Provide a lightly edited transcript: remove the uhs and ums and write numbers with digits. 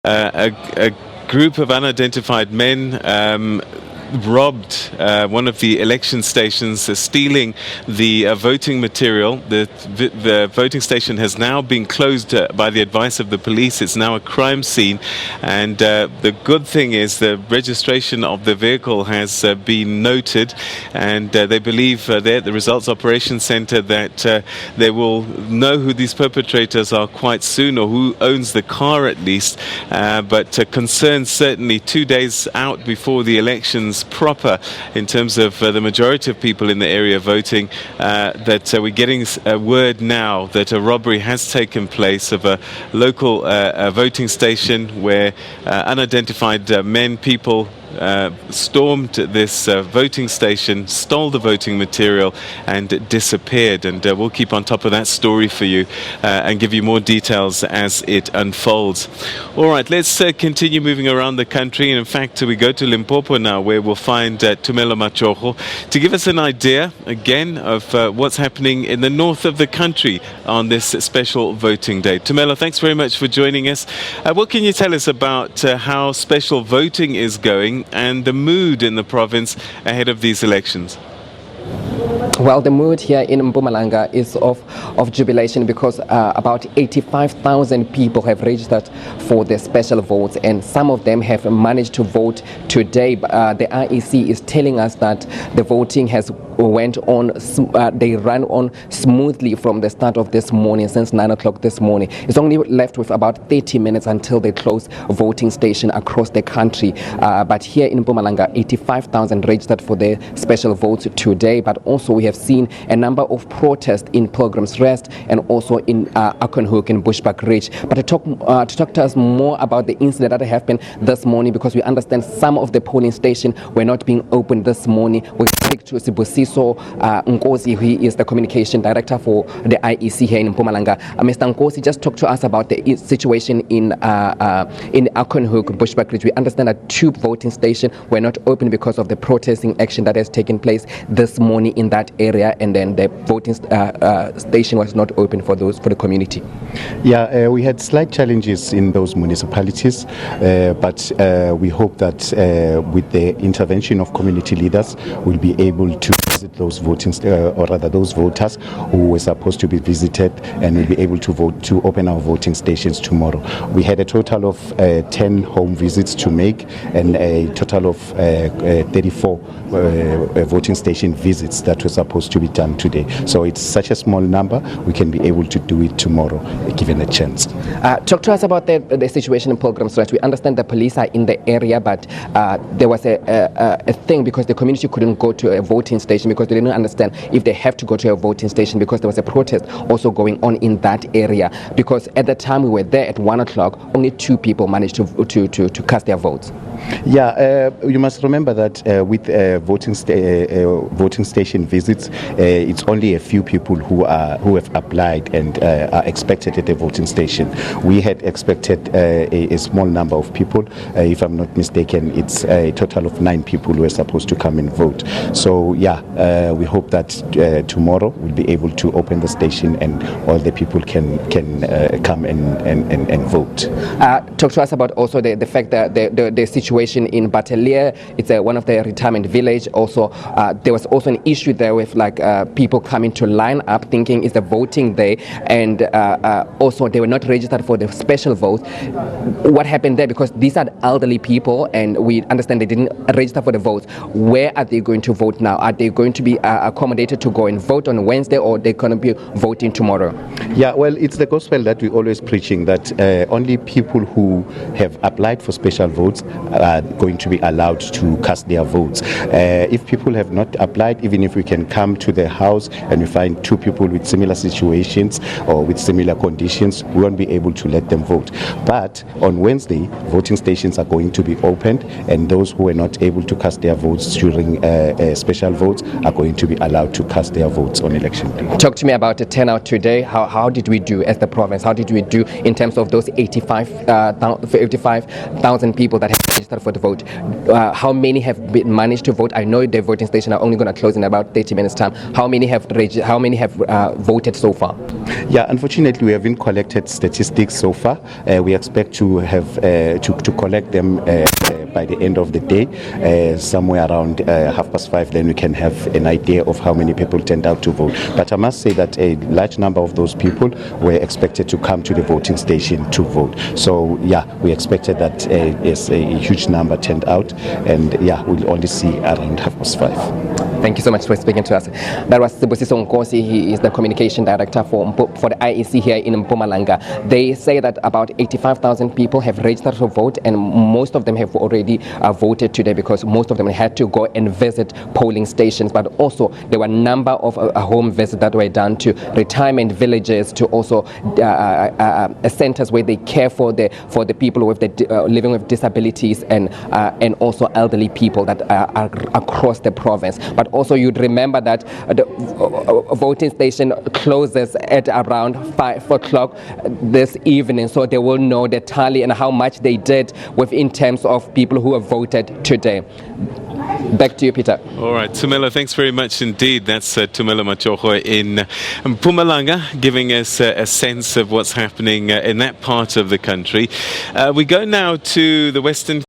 a group of unidentified men robbed one of the election stations, stealing the voting material. The voting station has now been closed by the advice of the police. It's now a crime scene, and the good thing is the registration of the vehicle has been noted, and they believe there at the Results Operations Center that they will know who these perpetrators are quite soon, or who owns the car at least. But concerns certainly 2 days out before the elections proper, in terms of the majority of people in the area voting, that we're getting a word now that a robbery has taken place of a local voting station where unidentified people stormed this voting station, stole the voting material and disappeared. And we'll keep on top of that story for you and give you more details as it unfolds. All right, let's continue moving around the country. And in fact, we go to Limpopo now, where we'll find Tumelo Machogo to give us an idea again of what's happening in the north of the country on this special voting day. Tumelo, thanks very much for joining us. What can you tell us about how special voting is going and the mood in the province ahead of these elections? Well, the mood here in Mpumalanga is of jubilation, because about 85,000 people have registered for the special votes, and some of them have managed to vote today. The IEC is telling us that the voting has went on, they ran on smoothly from the start of this morning, since 9 o'clock this morning. It's only left with about 30 minutes until they close voting station across the country. But here in Mpumalanga, 85,000 registered for the special votes today. But also we have seen a number of protests in Pilgrim's Rest and also in Arcornhoek and Bushbuck Ridge. But to talk to us more about the incident that happened this morning, because we understand some of the polling stations were not being opened this morning, we speak to Sibusiso Nkosi, who is the communication director for the IEC here in Mpumalanga. Mr. Nkosi, just talk to us about the situation in Arcornhoek, Bushbuck Ridge. We understand that 2 voting stations were not open because of the protesting action that has taken place this morning in that area, and then the voting station was not open for the community. Yeah, we had slight challenges in those municipalities, but we hope that with the intervention of community leaders, we'll be able to visit those those voters who were supposed to be visited, and we'll be able to vote, to open our voting stations tomorrow. We had a total of 10 home visits to make, and a total of 34 voting station visits that were supposed to be done today. So it's such a small number, we can be able to do it tomorrow, given a chance. Talk to us about the situation in Pilgrim's Rest. We understand the police are in the area, but there was a thing, because the community couldn't go to a voting station because they didn't understand if they have to go to a voting station, because there was a protest also going on in that area. Because at the time we were there at 1 o'clock, only 2 people managed to cast their votes. Yeah, you must remember that with voting station visits, it's only a few people who have applied and are expected at the voting station. We had expected a small number of people. If I'm not mistaken, it's a total of 9 people who are supposed to come and vote. So yeah, we hope that tomorrow we'll be able to open the station and all the people can come and vote. Talk to us about also the fact that the situation in Batelier, it's one of the retirement village. Also, there was also an issue there with people coming to line up thinking it's the voting day, and also they were not registered for the special vote. What happened there? Because these are elderly people, and we understand they didn't register for the votes. Where are they going to vote now? Are they going to be accommodated to go and vote on Wednesday, or they're going to be voting tomorrow? Yeah, well, it's the gospel that we're always preaching, that only people who have applied for special votes are going to be allowed to cast their votes. If people have not applied, even if we can come to the house and we find 2 people with similar situations or with similar conditions, we won't be able to let them vote. But on Wednesday, voting stations are going to be opened, and those who were not able to cast their votes during special votes are going to be allowed to cast their votes on election day. Talk to me about the turnout today. How did we do as the province? How did we do in terms of those 85,000 people that have registered for the vote? How many have managed to vote? I know the voting stations are only going to close in about 30 minutes time. How many have voted so far? Yeah, unfortunately, we haven't collected statistics so far. We expect to have to collect them by the end of the day, somewhere around 5:30. Then we can have an idea of how many people turned out to vote. But I must say that a large number of those people were expected to come to the voting station to vote. So yeah, we expected that a huge number turned out, and yeah, we'll only see around 5:30. Thank you so much for speaking to us. That was Sibusiso Nkosi. He is the communication director for the IEC here in Mpumalanga. They say that about 85,000 people have registered to vote, and most of them have already voted today because most of them had to go and visit polling stations. But also there were a number of home visits that were done to retirement villages, to also centers where they care for the people with living with disabilities and also elderly people that are across the province. But also you'd remember that the voting station closes at around 5 o'clock this evening, so they will know the tally and how much they did in terms of people who have voted today. Back to you, Peter. All right, Tumelo, thanks very much indeed. That's Tumelo Machogo in Mpumalanga, giving us a sense of what's happening in that part of the country. We go now to the Western